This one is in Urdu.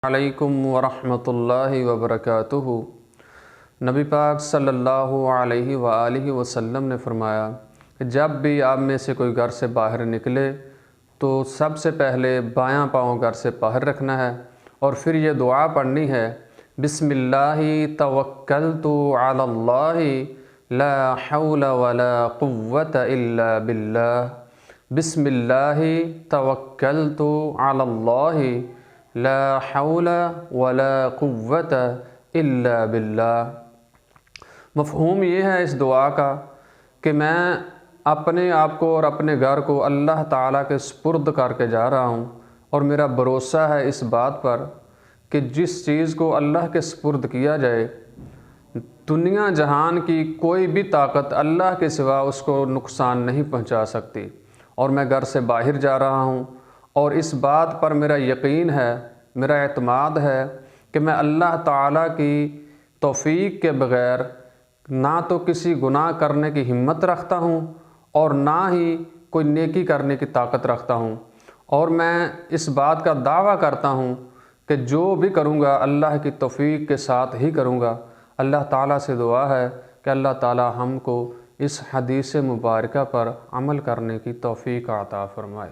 علیکم ورحمۃ اللہ وبرکاتہ۔ نبی پاک صلی اللہ علیہ وآلہ وسلم نے فرمایا کہ جب بھی آپ میں سے کوئی گھر سے باہر نکلے تو سب سے پہلے بایاں پاؤں گھر سے باہر رکھنا ہے اور پھر یہ دعا پڑھنی ہے، بسم اللہ توکلت علی اللہ لا حول ولا قوۃ الا باللہ، بسم اللہ توکلت علی اللہ لا حول ولا قوۃ الا باللہ۔ مفہوم یہ ہے اس دعا کا کہ میں اپنے آپ کو اور اپنے گھر کو اللہ تعالیٰ کے سپرد کر کے جا رہا ہوں، اور میرا بھروسہ ہے اس بات پر کہ جس چیز کو اللہ کے سپرد کیا جائے، دنیا جہان کی کوئی بھی طاقت اللہ کے سوا اس کو نقصان نہیں پہنچا سکتی۔ اور میں گھر سے باہر جا رہا ہوں اور اس بات پر میرا یقین ہے، میرا اعتماد ہے کہ میں اللہ تعالیٰ کی توفیق کے بغیر نہ تو کسی گناہ کرنے کی ہمت رکھتا ہوں اور نہ ہی کوئی نیکی کرنے کی طاقت رکھتا ہوں، اور میں اس بات کا دعویٰ کرتا ہوں کہ جو بھی کروں گا اللہ کی توفیق کے ساتھ ہی کروں گا۔ اللہ تعالیٰ سے دعا ہے کہ اللہ تعالیٰ ہم کو اس حدیث مبارکہ پر عمل کرنے کی توفیق عطا فرمائے۔